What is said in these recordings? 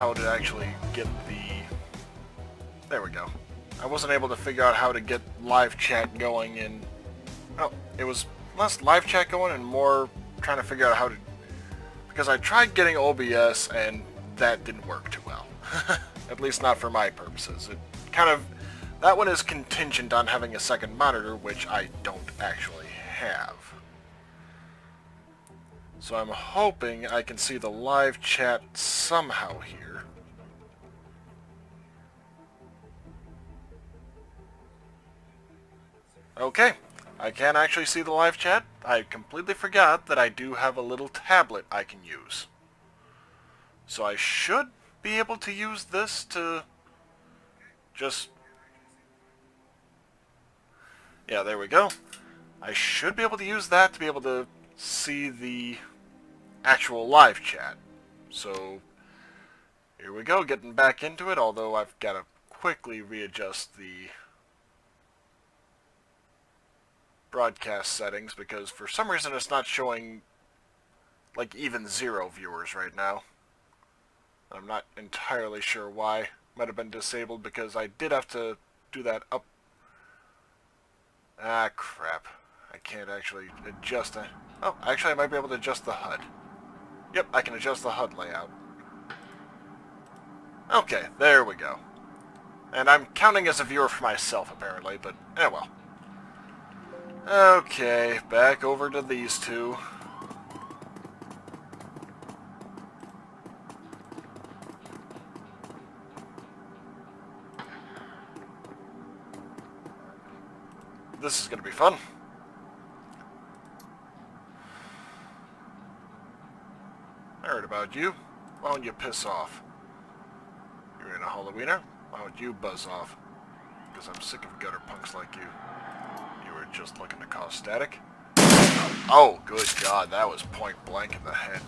how to actually get the... There we go. I wasn't able to figure out how to get live chat going in... Oh, it was less live chat going and more trying to figure out how to... Because I tried getting OBS and that didn't work too well. At least not for my purposes. It kind of... That one is contingent on having a second monitor, which I don't actually have. So I'm hoping I can see the live chat somehow here. Okay, I can actually see the live chat. I completely forgot that I do have a little tablet I can use. So I should be able to use this to just... Yeah, there we go. I should be able to use that to be able to see the actual live chat. So, here we go, getting back into it, although I've got to quickly readjust the broadcast settings because for some reason it's not showing like even 0 viewers right now. I'm not entirely sure why. Might have been disabled because I did have to do that up... Ah, crap. I can't actually adjust it. Oh, actually I might be able to adjust the HUD. Yep, I can adjust the HUD layout. Okay, there we go. And I'm counting as a viewer for myself, apparently, but well. Okay, back over to these two. This is going to be fun. I heard about you. Why don't you piss off? You're in a Halloweener? Why don't you buzz off? Because I'm sick of gutter punks like you. You were just looking to cause static? Oh, good God, that was point blank in the head.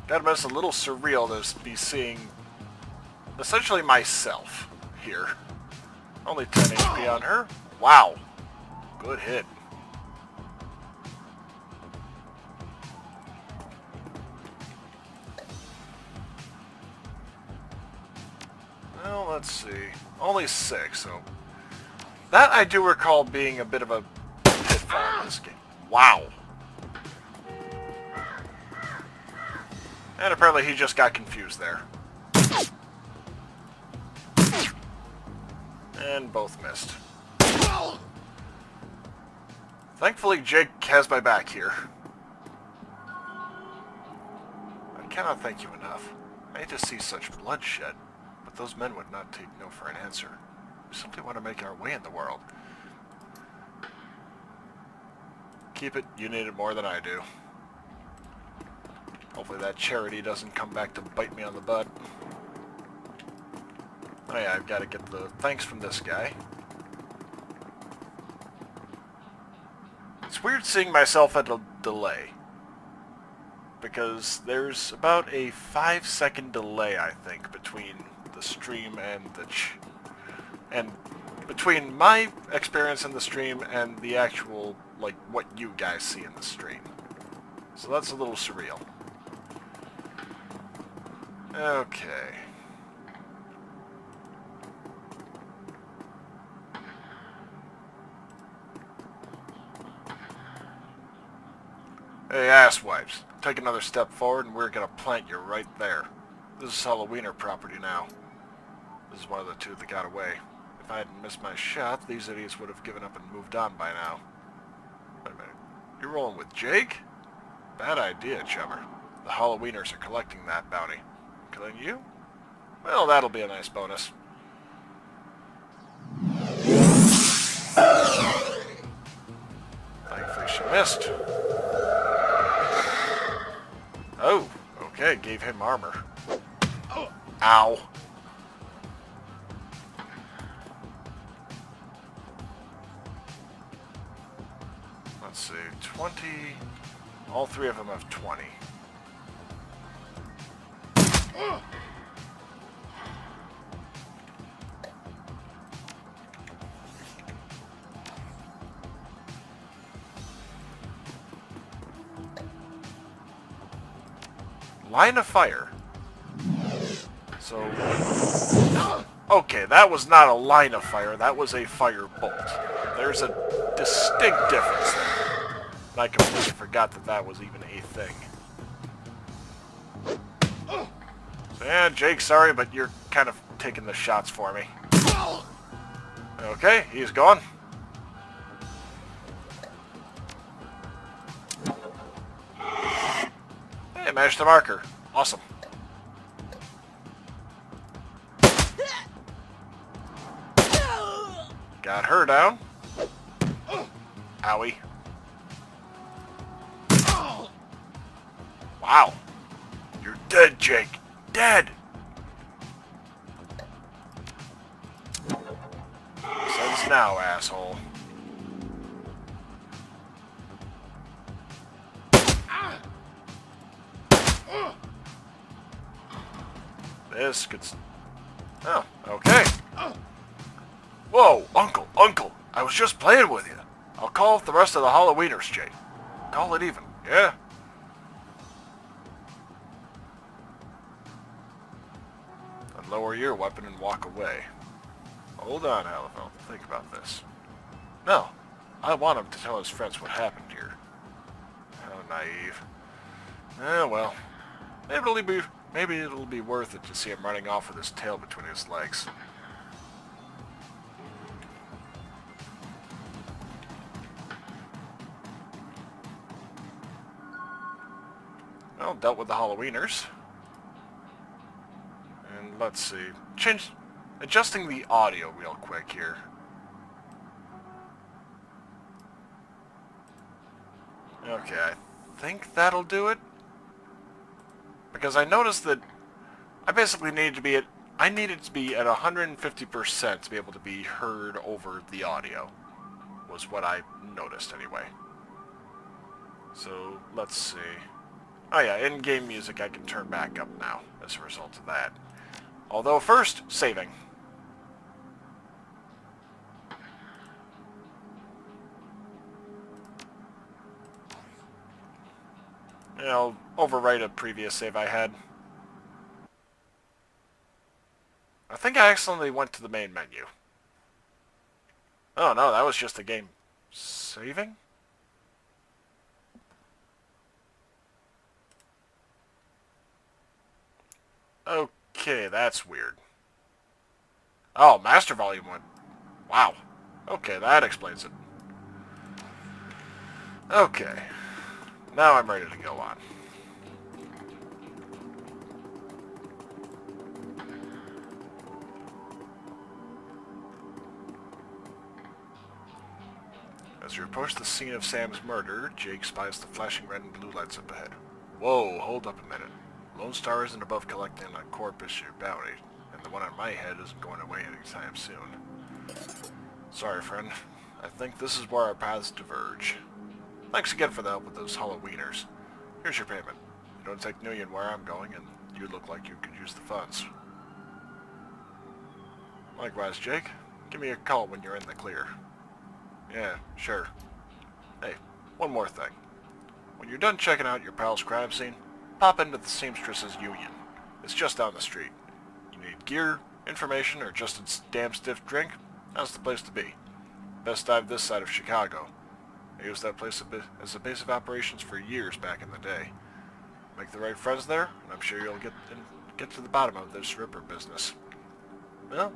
Gotta admit, it's a little surreal to be seeing essentially myself here. Only 10 HP on her. Wow. Good hit. Well, let's see. Only 6, so... That I do recall being a bit of a pitfall in this game. Wow. And apparently he just got confused there. And both missed. Thankfully, Jake has my back here. I cannot thank you enough. I hate to see such bloodshed, but those men would not take no for an answer. We simply want to make our way in the world. Keep it, you need it more than I do. Hopefully that charity doesn't come back to bite me on the butt. Oh yeah, I've got to get the thanks from this guy. It's weird seeing myself at a delay. Because there's about a 5-second delay, I think, between the stream and the and between my experience in the stream and the actual, like, what you guys see in the stream. So that's a little surreal. Okay. Hey, asswipes. Take another step forward and we're gonna plant you right there. This is Halloweener property now. This is one of the two that got away. If I hadn't missed my shot, these idiots would have given up and moved on by now. Wait a minute. You're rolling with Jake? Bad idea, chummer. The Halloweeners are collecting that bounty. Killing you? Well, that'll be a nice bonus. Thankfully she missed. Oh, okay, gave him armor. Ow. Let's see, 20... All three of them have 20. Line of fire. So... Okay, that was not a line of fire. That was a fire bolt. There's a distinct difference there. And I completely forgot that that was even a thing. So, yeah, Jake, sorry, but you're kind of taking the shots for me. Okay, he's gone. Hey, managed to mark her. Awesome. Got her down. Owie. Wow. You're dead, Jake. Dead! Sense now, asshole. This could... Oh, okay. Whoa, Uncle, Uncle! I was just playing with you. I'll call the rest of the Halloweeners, Jake. Call it even, yeah? And lower your weapon and walk away. Hold on, Halifel. Think about this. No, I want him to tell his friends what happened here. How naive. Well, maybe it'll be worth it to see him running off with his tail between his legs. Well, dealt with the Halloweeners. And let's see. Adjusting the audio real quick here. Okay, I think that'll do it. Because I noticed that I basically needed to be at 150% to be able to be heard over the audio. Was what I noticed anyway. So, let's see. Oh yeah, in-game music I can turn back up now as a result of that. Although first, saving. I'll overwrite a previous save I had. I think I accidentally went to the main menu. Oh no, that was just the game saving? Okay, that's weird. Oh, master volume went. Wow. Okay, that explains it. Okay. Now I'm ready to go on. As you approach the scene of Sam's murder, Jake spies the flashing red and blue lights up ahead. Whoa, hold up a minute. Lone Star isn't above collecting a corpus or bounty, and the one on my head isn't going away anytime soon. Sorry, friend. I think this is where our paths diverge. Thanks again for the help with those Halloweeners. Here's your payment. You don't take Nguyen where I'm going, and you look like you could use the funds. Likewise, Jake. Give me a call when you're in the clear. Yeah, sure. Hey, one more thing. When you're done checking out your pal's crime scene, pop into the Seamstress's Union. It's just down the street. You need gear, information, or just a damn stiff drink? That's the place to be. Best dive this side of Chicago. I used that place as a base of operations for years back in the day. Make the right friends there, and I'm sure you'll get to the bottom of this Ripper business. Well,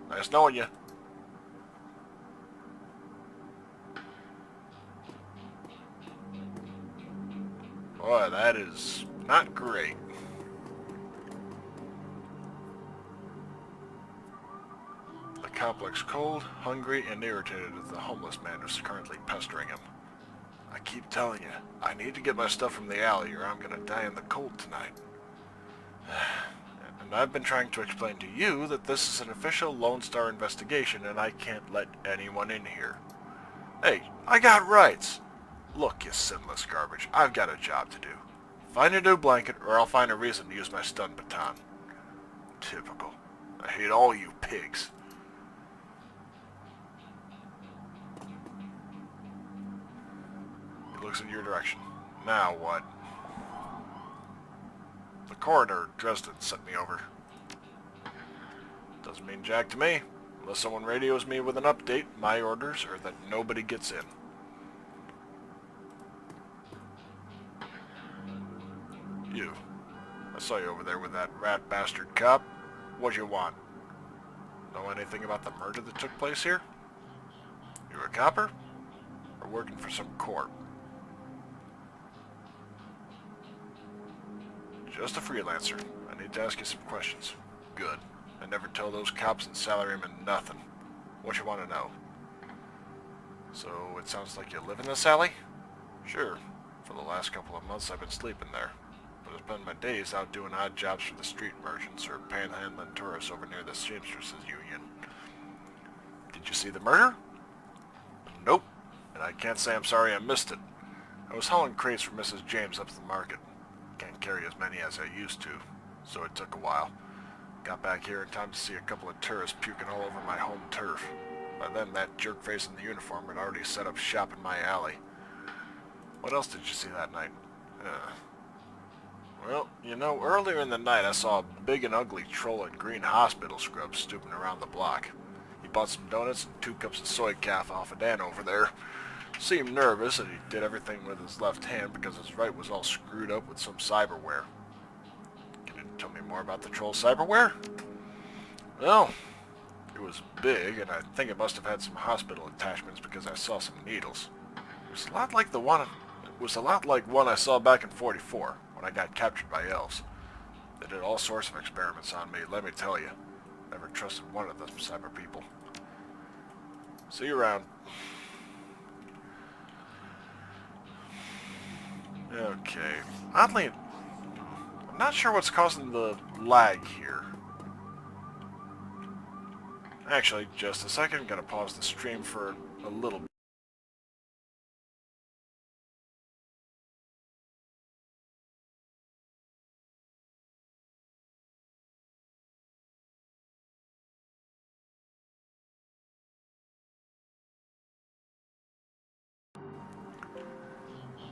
nice knowing you. Boy, that is not great. The cop looks cold, hungry, and irritated at the homeless man who's currently pestering him. I keep telling you, I need to get my stuff from the alley or I'm gonna die in the cold tonight. And I've been trying to explain to you that this is an official Lone Star investigation and I can't let anyone in here. Hey, I got rights. Look, you sinless garbage, I've got a job to do. Find a new blanket or I'll find a reason to use my stun baton. Typical. I hate all you pigs. He looks in your direction. Now what? The coroner, Dresden, sent me over. Doesn't mean jack to me. Unless someone radios me with an update, my orders are that nobody gets in. You. I saw you over there with that rat bastard cop. What you want? Know anything about the murder that took place here? You a copper? Or working for some corp? Just a freelancer. I need to ask you some questions. Good. I never tell those cops and salarymen nothing. What you want to know? So, it sounds like you live in this alley? Sure. For the last couple of months I've been sleeping there. But I spend my days out doing odd jobs for the street merchants or panhandling tourists over near the Seamstresses Union. Did you see the murder? Nope. And I can't say I'm sorry I missed it. I was hauling crates for Mrs. James up to the market. Can't carry as many as I used to, so it took a while. Got back here in time to see a couple of tourists puking all over my home turf. By then, that jerk-face in the uniform had already set up shop in my alley. What else did you see that night? Well, you know, earlier in the night I saw a big and ugly troll in green hospital scrubs stooping around the block. He bought some donuts and 2 cups of soy calf off of Dan over there. Seemed nervous, and he did everything with his left hand because his right was all screwed up with some cyberware. Can you tell me more about the troll cyberware? Well, it was big, and I think it must have had some hospital attachments because I saw some needles. It was a lot like one I saw back in 44 when I got captured by elves. They did all sorts of experiments on me, let me tell you. Never trusted one of them cyber people. See you around. Okay. Oddly, I'm not sure what's causing the lag here. Actually, just a second. Gotta pause the stream for a little bit.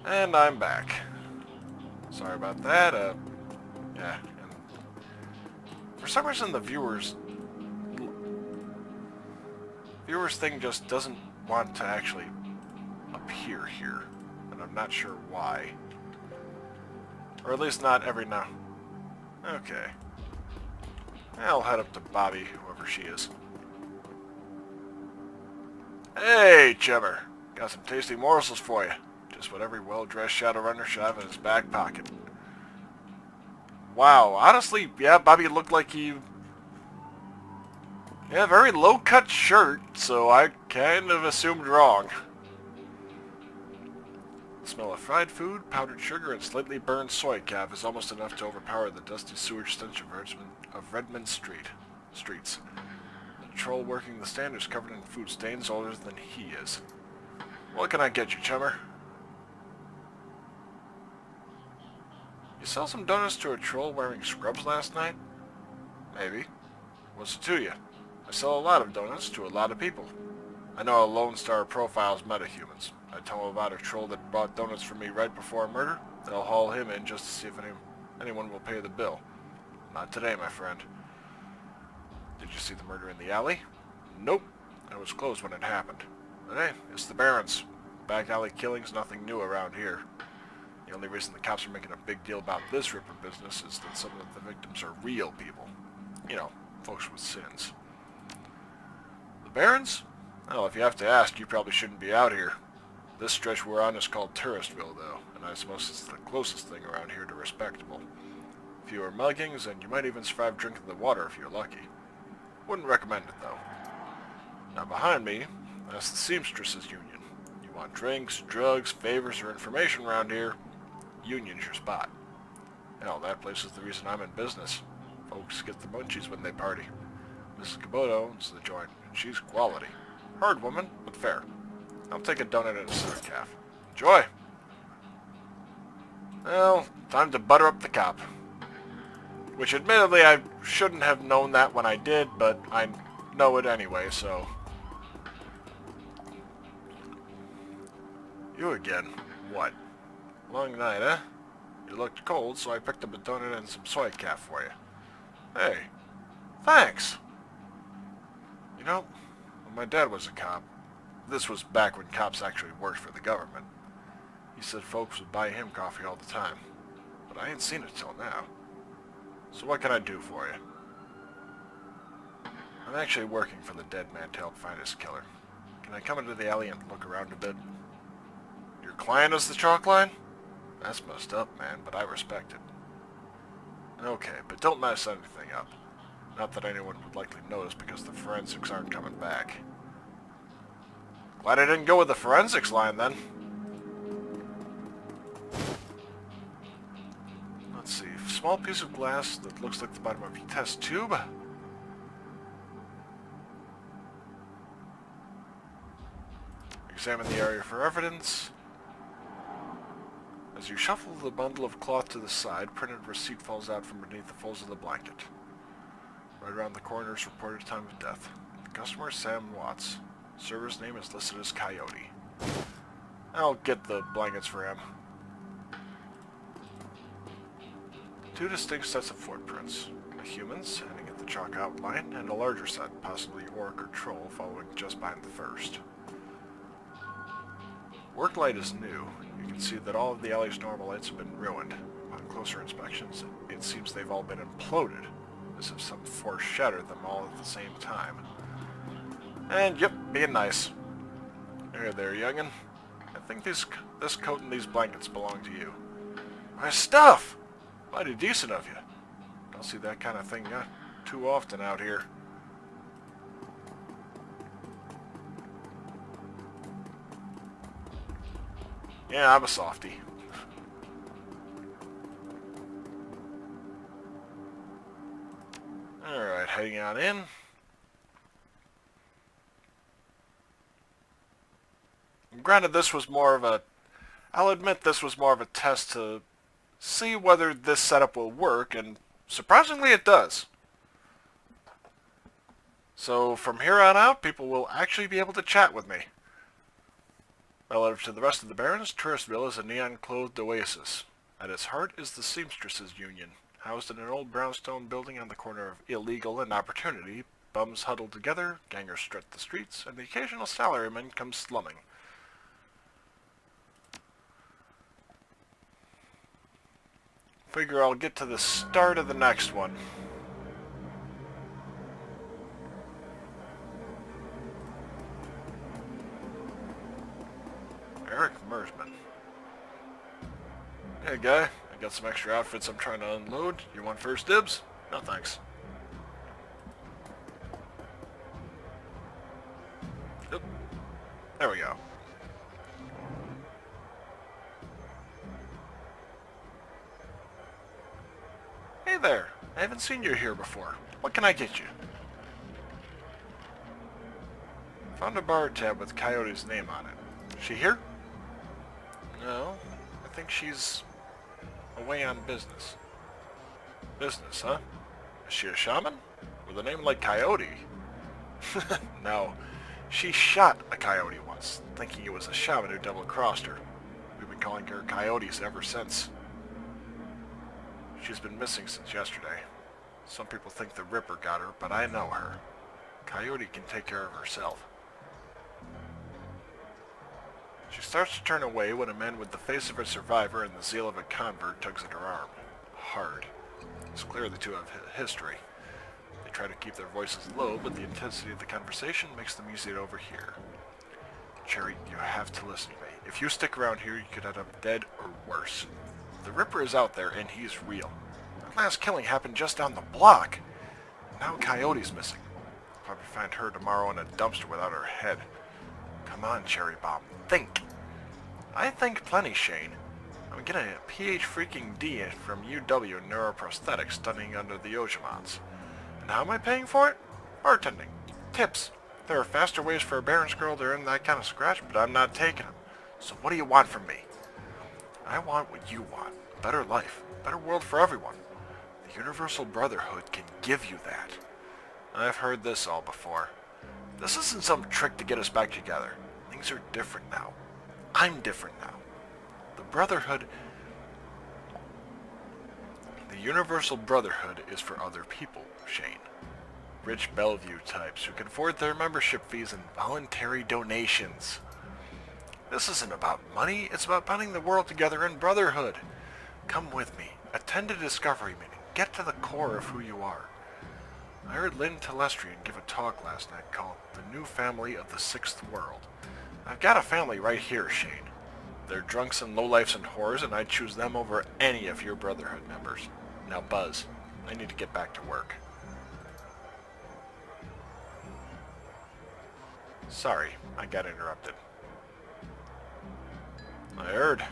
And I'm back. Sorry about that. Yeah. And for some reason, the viewers thing just doesn't want to actually appear here, and I'm not sure why. Or at least not every now. Okay. I'll head up to Bobby, whoever she is. Hey, Chimmer. Got some tasty morsels for you. Just what every well-dressed Shadowrunner should have in his back pocket. Wow, honestly, yeah, Bobby looked like he... Yeah, very low-cut shirt, so I kind of assumed wrong. The smell of fried food, powdered sugar, and slightly burned soy calf is almost enough to overpower the dusty sewage stench of Redmond streets. The troll working the stand is covered in food stains older than he is. What can I get you, Chummer? You sell some donuts to a troll wearing scrubs last night? Maybe. What's it to you? I sell a lot of donuts to a lot of people. I know a Lone Star profiles metahumans. I tell them about a troll that bought donuts for me right before a murder. They'll haul him in just to see if anyone will pay the bill. Not today, my friend. Did you see the murder in the alley? Nope. It was closed when it happened. But hey, it's the Barrens. Back alley killing's nothing new around here. The only reason the cops are making a big deal about this Ripper business is that some of the victims are real people. You know, folks with sins. The Barrens? Well, if you have to ask, you probably shouldn't be out here. This stretch we're on is called Touristville, though, and I suppose it's the closest thing around here to respectable. Fewer muggings, and you might even survive drinking the water if you're lucky. Wouldn't recommend it, though. Now behind me, that's the Seamstresses Union. You want drinks, drugs, favors, or information around here, Union's your spot. Hell, that place is the reason I'm in business. Folks get the munchies when they party. Mrs. Kabuto owns the joint, and she's quality. Hard woman, but fair. I'll take a donut and a soda calf. Enjoy! Well, time to butter up the cop. Which admittedly I shouldn't have known that when I did, but I know it anyway, so... You again. What? Long night, eh? You looked cold, so I picked up a donut and some soy calf for you. Hey, thanks. You know, when my dad was a cop, this was back when cops actually worked for the government, he said folks would buy him coffee all the time. But I ain't seen it till now. So what can I do for you? I'm actually working for the dead man to help find his killer. Can I come into the alley and look around a bit? Your client is the chalk line? That's messed up, man, but I respect it. Okay, but don't mess anything up. Not that anyone would likely notice because the forensics aren't coming back. Glad I didn't go with the forensics line then. Let's see. Small piece of glass that looks like the bottom of your test tube. Examine the area for evidence. As you shuffle the bundle of cloth to the side, printed receipt falls out from beneath the folds of the blanket. Right around the corner is reported time of death. The customer is Sam Watts. Server's name is listed as Coyote. I'll get the blankets for him. 2 distinct sets of footprints. A human's, ending at the chalk outline, and a larger set, possibly orc or troll, following just behind the first. Work light is new. You can see that all of the alley's normal lights have been ruined. On closer inspections, it seems they've all been imploded, as if some force shattered them all at the same time. And yep, being nice. Hey there, youngin'. I think this coat and these blankets belong to you. My stuff! Mighty decent of you. Don't see that kind of thing too often out here. Yeah, I'm a softie. Alright, heading on in. Granted, this was more of a... I'll admit this was more of a test to see whether this setup will work, and surprisingly it does. So from here on out, people will actually be able to chat with me. Relative to the rest of the Barrens, Touristville is a neon-clothed oasis. At its heart is the Seamstresses Union, housed in an old brownstone building on the corner of Illegal and Opportunity. Bums huddle together, gangers strut the streets, and the occasional salaryman comes slumming. Figure I'll get to the start of the next one. Eric Mersman. Hey guy, I got some extra outfits I'm trying to unload. You want first dibs? No thanks. Yep. There we go. Hey there, I haven't seen you here before. What can I get you? Found a bar tab with Coyote's name on it. She here? No, I think she's away on business. Business, huh? Is she a shaman? With a name like Coyote? No, she shot a coyote once, thinking it was a shaman who double-crossed her. We've been calling her Coyotes ever since. She's been missing since yesterday. Some people think the Ripper got her, but I know her. Coyote can take care of herself. She starts to turn away when a man with the face of a survivor and the zeal of a convert tugs at her arm. Hard. It's clear the two have history. They try to keep their voices low, but the intensity of the conversation makes them easy to overhear. Cherry, you have to listen to me. If you stick around here, you could end up dead or worse. The Ripper is out there, and he's real. That last killing happened just down the block. Now Coyote's missing. Probably find her tomorrow in a dumpster without her head. Come on, Cherry Bomb. Think. I think plenty, Shane. I'm getting a PhD from UW in neuroprosthetics studying under the Ojimans. And how am I paying for it? Bartending. Tips. There are faster ways for a Baron's girl to earn that kind of scratch, but I'm not taking them. So what do you want from me? I want what you want. A better life. A better world for everyone. The Universal Brotherhood can give you that. I've heard this all before. This isn't some trick to get us back together. Things are different now. I'm different now. The Brotherhood... The Universal Brotherhood is for other people, Shane. Rich Bellevue types who can afford their membership fees and voluntary donations. This isn't about money, it's about binding the world together in brotherhood. Come with me, attend a discovery meeting, get to the core of who you are. I heard Lynn Telestrian give a talk last night called The New Family of the Sixth World. I've got a family right here, Shane. They're drunks and lowlifes and whores, and I'd choose them over any of your Brotherhood members. Now Buzz, I need to get back to work. Sorry, I got interrupted. I heard.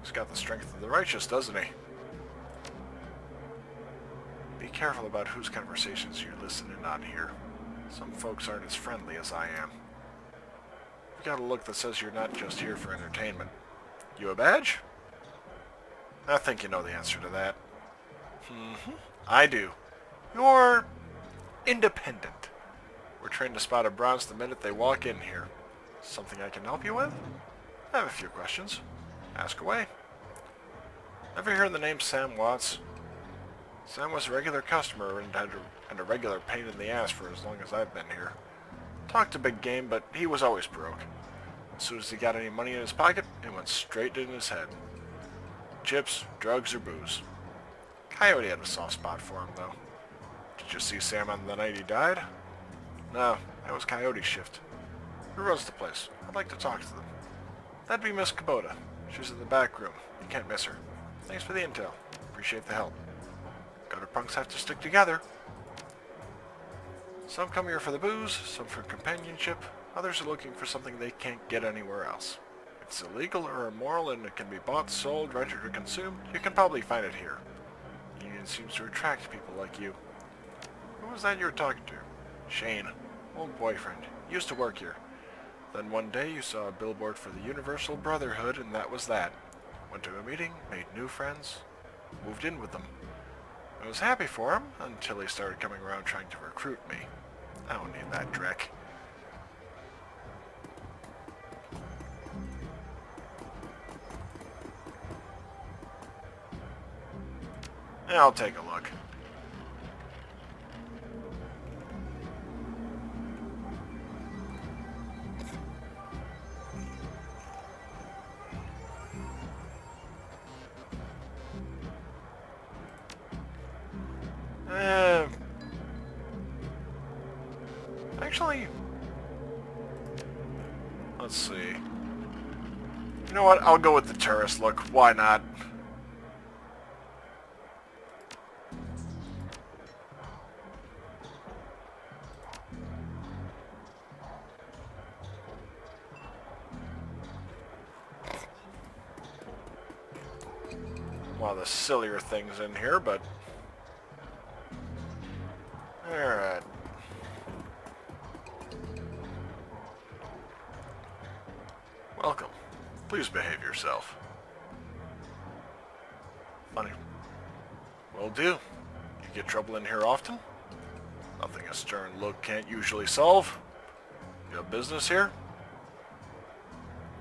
He's got the strength of the righteous, doesn't he? Be careful about whose conversations you're listening on here. Some folks aren't as friendly as I am. You've got a look that says you're not just here for entertainment. You a badge? I think you know the answer to that. I do. You're independent. We're trained to spot a bronze the minute they walk in here. Something I can help you with? I have a few questions. Ask away. Ever hear the name Sam Watts? Sam was a regular customer and a regular pain in the ass for as long as I've been here. Talked a big game, but he was always broke. As soon as he got any money in his pocket, it went straight in his head. Chips, drugs, or booze. Coyote had a soft spot for him, though. Did you see Sam on the night he died? No, that was Coyote's shift. Who runs the place? I'd like to talk to them. That'd be Miss Kubota. She's in the back room. You can't miss her. Thanks for the intel. Appreciate the help. Gutter punks have to stick together. Some come here for the booze, some for companionship. Others are looking for something they can't get anywhere else. If it's illegal or immoral and it can be bought, sold, rented, or consumed, you can probably find it here. The union seems to attract people like you. Who was that you were talking to? Shane. Old boyfriend. Used to work here. Then one day you saw a billboard for the Universal Brotherhood, and that was that. Went to a meeting, made new friends, moved in with them. I was happy for him until he started coming around trying to recruit me. I don't need that dreck. Yeah, I'll take a look. Actually, let's see. You know what? I'll go with the tourist look. Why not? One of the sillier things in here, but... Alright. Welcome. Please behave yourself. Funny. Will do. You get trouble in here often? Nothing a stern look can't usually solve. You have business here?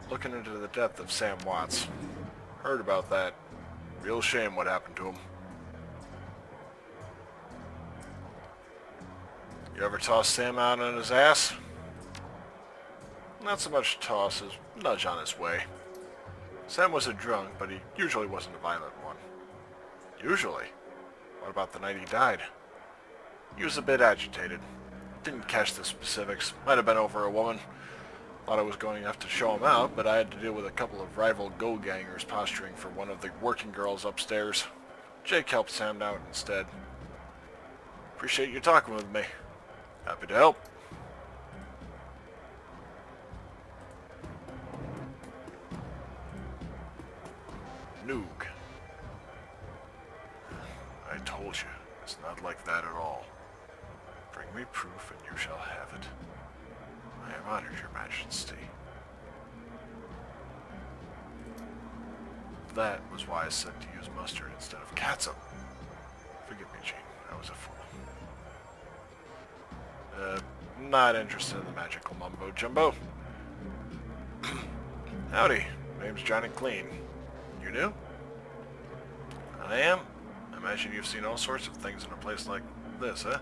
Looking into the death of Sam Watts. Heard about that. Real shame what happened to him. You ever toss Sam out on his ass? Not so much toss as nudge on his way. Sam was a drunk, but he usually wasn't a violent one. Usually? What about the night he died? He was a bit agitated. Didn't catch the specifics. Might have been over a woman. Thought I was going to have to show him out, but I had to deal with a couple of rival go-gangers posturing for one of the working girls upstairs. Jake helped Sam out instead. Appreciate you talking with me. Happy to help. Noog. I told you, it's not like that at all. Bring me proof and you shall have it. I have honored your majesty. That was why I said to use mustard instead of catsup. Forgive me, Gene. I was a fool. Not interested in the magical mumbo-jumbo. Howdy. Name's Johnny Clean. You new? I am. I'm imagine you've seen all sorts of things in a place like this, eh?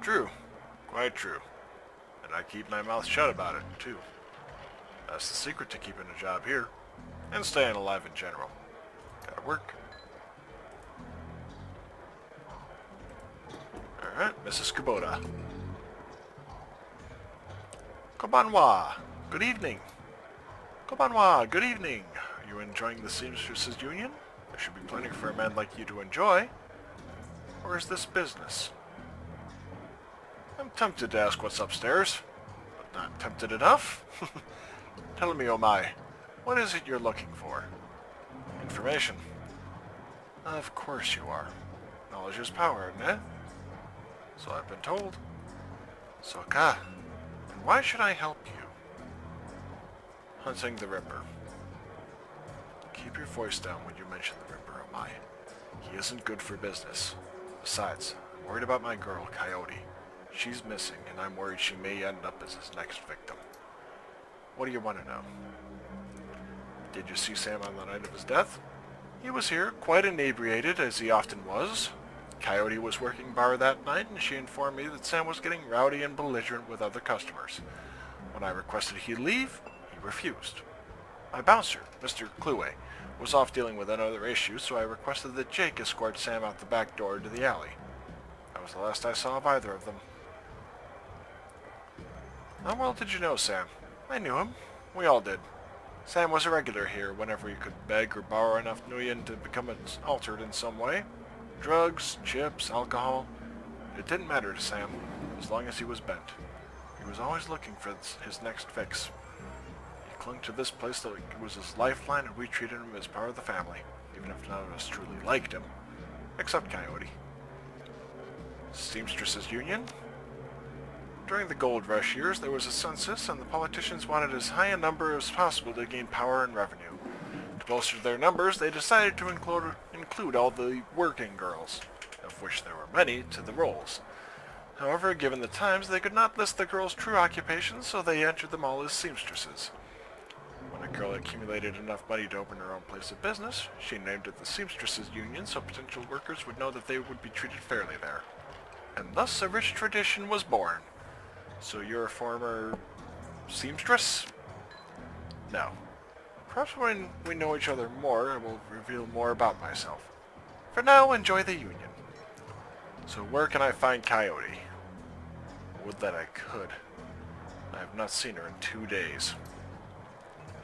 True. Quite true. And I keep my mouth shut about it, too. That's the secret to keeping a job here. And staying alive in general. Gotta work. Alright, Mrs. Kubota. Konbanwa. Good evening. Konbanwa. Good evening. Are you enjoying the Seamstresses Union? There should be plenty for a man like you to enjoy. Or is this business? I'm tempted to ask what's upstairs, but not tempted enough. Tell me, oh my, what is it you're looking for? Information. Of course you are. Knowledge is power, isn't it? So I've been told. Soka. And why should I help you? Hunting the Ripper. Keep your voice down when you mention the Ripper, oh my. He isn't good for business. Besides, I'm worried about my girl, Coyote. She's missing, and I'm worried she may end up as his next victim. What do you want to know? Did you see Sam on the night of his death? He was here, quite inebriated, as he often was. Coyote was working bar that night, and she informed me that Sam was getting rowdy and belligerent with other customers. When I requested he leave, he refused. My bouncer, Mr. Cluey, was off dealing with another issue, so I requested that Jake escort Sam out the back door to the alley. That was the last I saw of either of them. How well did you know Sam? I knew him. We all did. Sam was a regular here whenever he could beg or borrow enough nuyen to become altered in some way. Drugs, chips, alcohol. It didn't matter to Sam, as long as he was bent. He was always looking for his next fix. He clung to this place like it was his lifeline, and we treated him as part of the family, even if none of us truly liked him. Except Coyote. Seamstresses Union? During the gold rush years, there was a census, and the politicians wanted as high a number as possible to gain power and revenue. To bolster their numbers, they decided to include all the working girls, of which there were many, to the rolls. However, given the times, they could not list the girls' true occupations, so they entered them all as seamstresses. When a girl accumulated enough money to open her own place of business, she named it the Seamstresses Union so potential workers would know that they would be treated fairly there. And thus a rich tradition was born. So you're a former seamstress? No. Perhaps when we know each other more, I will reveal more about myself. For now, enjoy the union. So where can I find Coyote? Would that I could. I have not seen her in 2 days.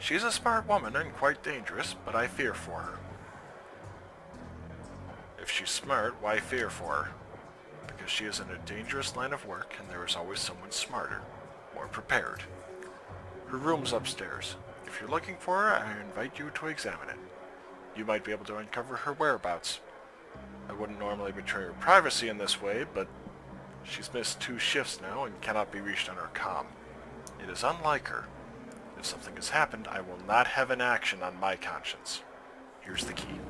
She's a smart woman and quite dangerous, but I fear for her. If she's smart, why fear for her? Because she is in a dangerous line of work, and there is always someone smarter, more prepared. Her room's upstairs. If you're looking for her, I invite you to examine it. You might be able to uncover her whereabouts. I wouldn't normally betray her privacy in this way, but she's missed 2 shifts now and cannot be reached on her comm. It is unlike her. If something has happened, I will not have an action on my conscience. Here's the key.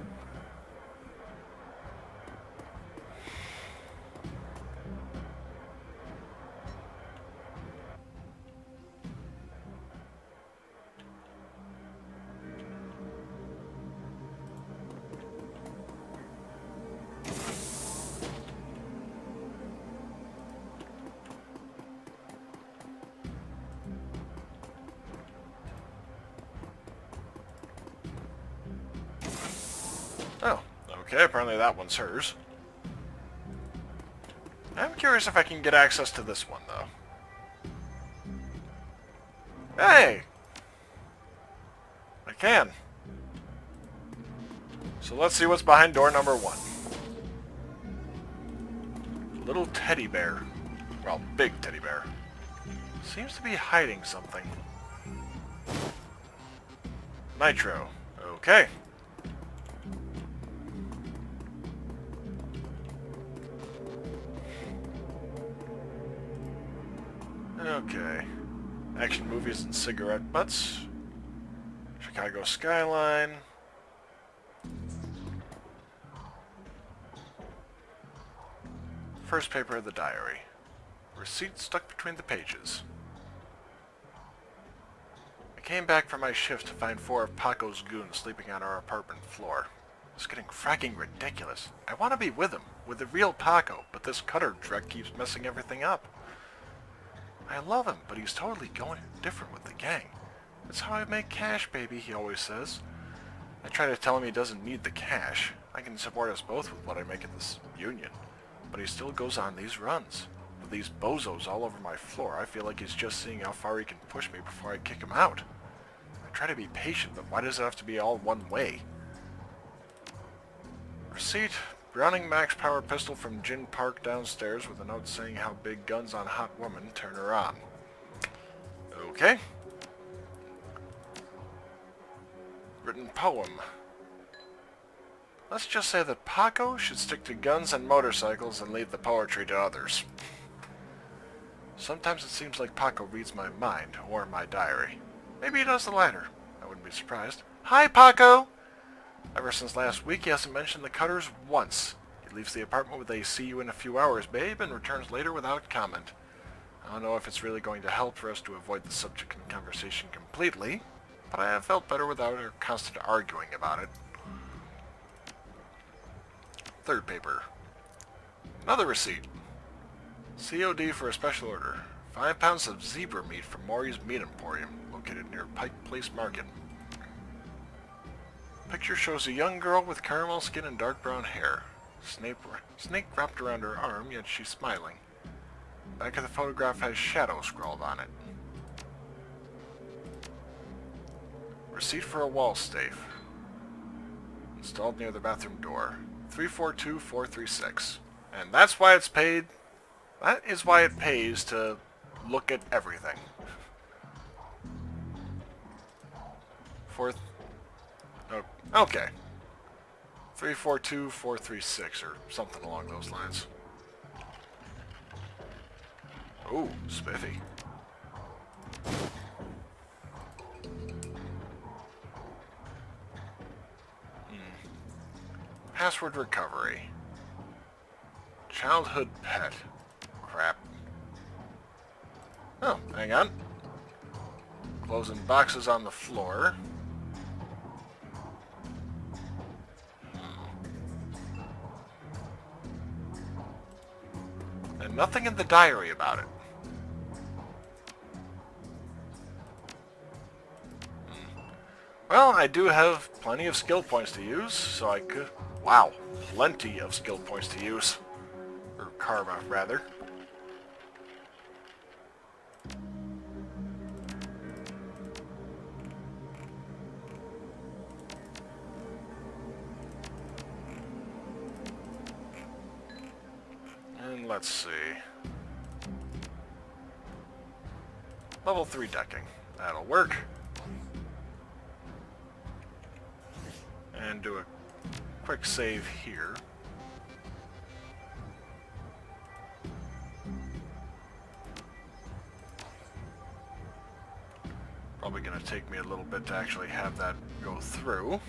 Oh, okay, apparently that one's hers. I'm curious if I can get access to this one, though. Hey! I can. So let's see what's behind door number 1. Little teddy bear. Well, big teddy bear. Seems to be hiding something. Nitro. Okay. Okay. Action movies and cigarette butts. Chicago skyline. First paper of the diary. Receipt stuck between the pages. I came back from my shift to find 4 of Paco's goons sleeping on our apartment floor. It's getting fracking ridiculous. I want to be with him, with the real Paco, but this cutter trek keeps messing everything up. I love him, but he's totally going different with the gang. That's how I make cash, baby, he always says. I try to tell him he doesn't need the cash. I can support us both with what I make in this union. But he still goes on these runs. With these bozos all over my floor, I feel like he's just seeing how far he can push me before I kick him out. I try to be patient, but why does it have to be all one way? Receipt. Browning max power pistol from Gin Park downstairs with a note saying how big guns on hot woman turn her on. Okay. Written poem. Let's just say that Paco should stick to guns and motorcycles and leave the poetry to others. Sometimes it seems like Paco reads my mind, or my diary. Maybe he does the latter. I wouldn't be surprised. Hi, Paco! Ever since last week, he hasn't mentioned the cutters once. He leaves the apartment with a "see you in a few hours, babe," and returns later without comment. I don't know if it's really going to help for us to avoid the subject in conversation completely, but I have felt better without our constant arguing about it. Third paper. Another receipt. COD for a special order. 5 pounds of zebra meat from Maury's Meat Emporium, located near Pike Place Market. Picture shows a young girl with caramel skin and dark brown hair. Snake wrapped around her arm, yet she's smiling. Back of the photograph has shadow scrawled on it. Receipt for a wall safe. Installed near the bathroom door. 342436. And that's why it's paid. That is why it pays to look at everything. Okay. 342436 or something along those lines. Ooh, spiffy. Password recovery. Childhood pet. Crap. Oh, hang on. Clothes and boxes on the floor. And nothing in the diary about it. Well, I do have plenty of skill points to use, so I could... Wow, plenty of skill points to use. Or carve out, rather. And let's see. Level 3 decking. That'll work. And do a quick save here. Probably going to take me a little bit to actually have that go through.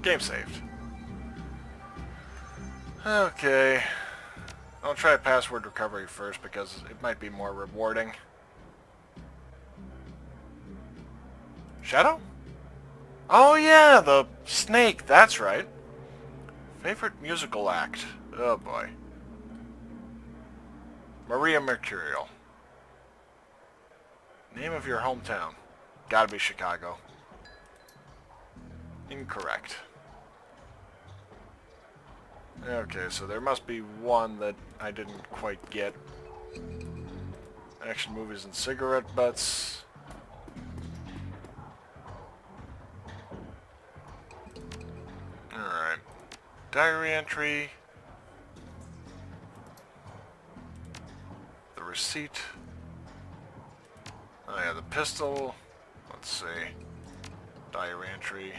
Game saved. Okay. I'll try password recovery first because it might be more rewarding. Shadow? Oh yeah, the snake, that's right. Favorite musical act? Oh boy. Maria Mercurial. Name of your hometown? Gotta be Chicago. Incorrect. Okay, so there must be one that I didn't quite get. Action movies and cigarette butts. Alright. Diary entry. The receipt. Oh yeah, the pistol. Let's see. Diary entry.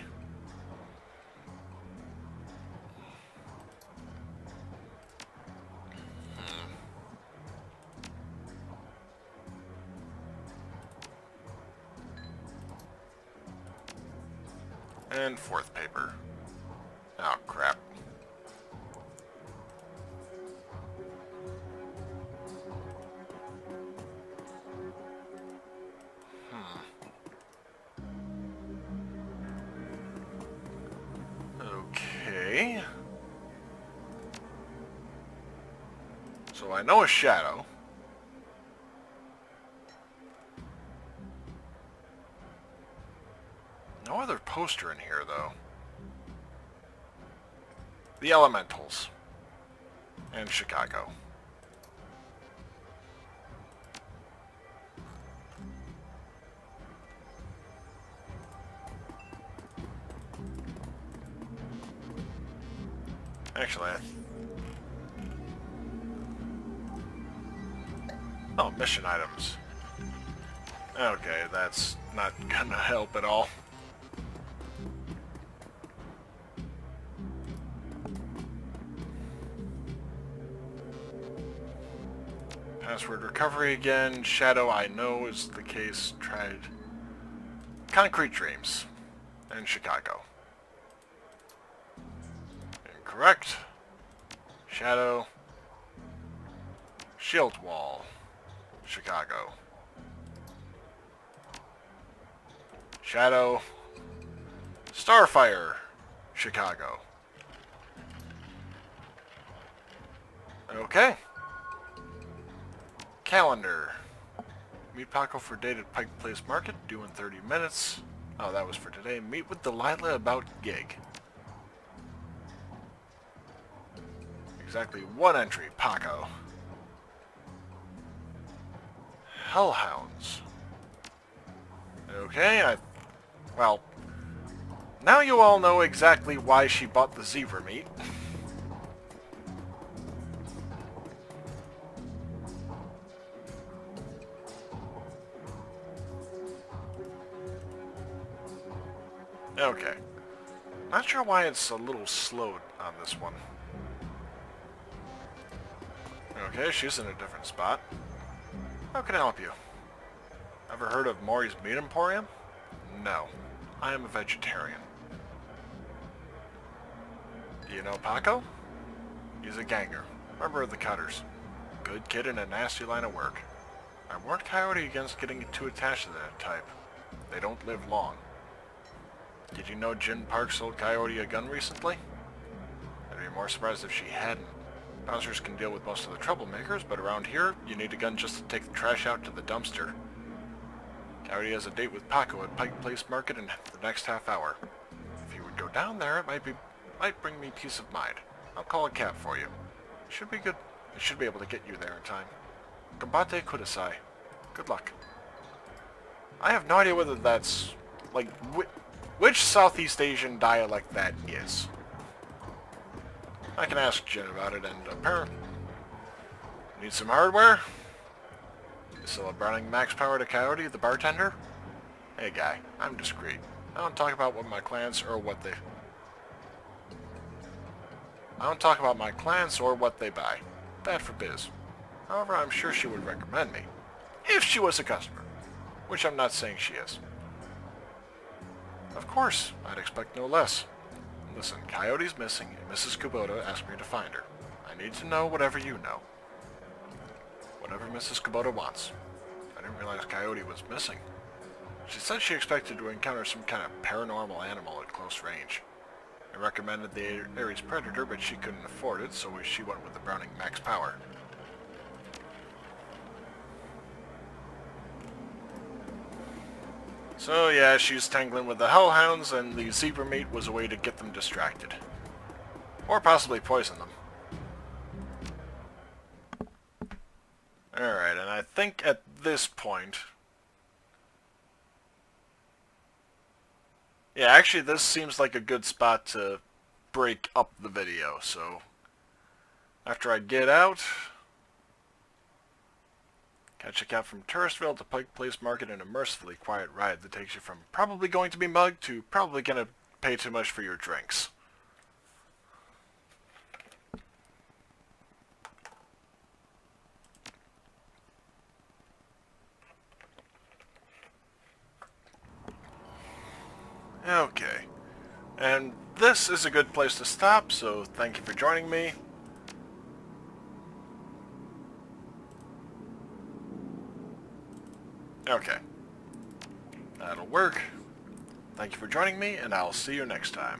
And fourth paper. Oh, crap. I know a shadow. No other poster in here, though. The Elementals. And Chicago. Actually, oh, mission items. Okay, that's not gonna help at all. Password recovery again. Shadow, I know is the case. Tried. Concrete Dreams. And Chicago. Incorrect. Shadow. Shield Wall. Chicago. Shadow. Starfire. Chicago. Okay. Calendar. Meet Paco for date at Pike Place Market, due in 30 minutes. Oh, that was for today. Meet with Delilah about gig. Exactly one entry, Paco. Hellhounds. Okay, well, now you all know exactly why she bought the zebra meat. Okay. Not sure why it's a little slowed on this one. Okay, she's in a different spot. How can I help you? Ever heard of Maury's Meat Emporium? No. I am a vegetarian. Do you know Paco? He's a ganger. Member of the Cutters. Good kid in a nasty line of work. I warned Coyote against getting too attached to that type. They don't live long. Did you know Jin Park sold Coyote a gun recently? I'd be more surprised if she hadn't. Bouncers can deal with most of the troublemakers, but around here, you need a gun just to take the trash out to the dumpster. Coyote has a date with Paco at Pike Place Market in the next half hour. If you would go down there, it might bring me peace of mind. I'll call a cab for you. It should be good. It should be able to get you there in time. Combate Kudasai. Good luck. I have no idea whether that's, like, which Southeast Asian dialect that is. I can ask Jin about it, and apparently... Need some hardware? You sell a Browning Max Power to Coyote, the bartender? Hey guy, I'm discreet. I don't talk about what my clients or what they... I don't talk about my clients or what they buy. Bad for biz. However, I'm sure she would recommend me. If she was a customer. Which I'm not saying she is. Of course, I'd expect no less. Listen, Coyote's missing, and Mrs. Kubota asked me to find her. I need to know whatever you know. Whatever Mrs. Kubota wants. I didn't realize Coyote was missing. She said she expected to encounter some kind of paranormal animal at close range. I recommended the Ares Predator, but she couldn't afford it, so she went with the Browning Max Power. So yeah, she's tangling with the hellhounds, and the zebra meat was a way to get them distracted. Or possibly poison them. Alright, and I think at this point... Yeah, actually this seems like a good spot to break up the video, so... After I get out... Catch a cab from Touristville to Pike Place Market in a mercifully quiet ride that takes you from probably going to be mugged to probably going to pay too much for your drinks. Okay. And this is a good place to stop, so thank you for joining me. Okay. That'll work. Thank you for joining me, and I'll see you next time.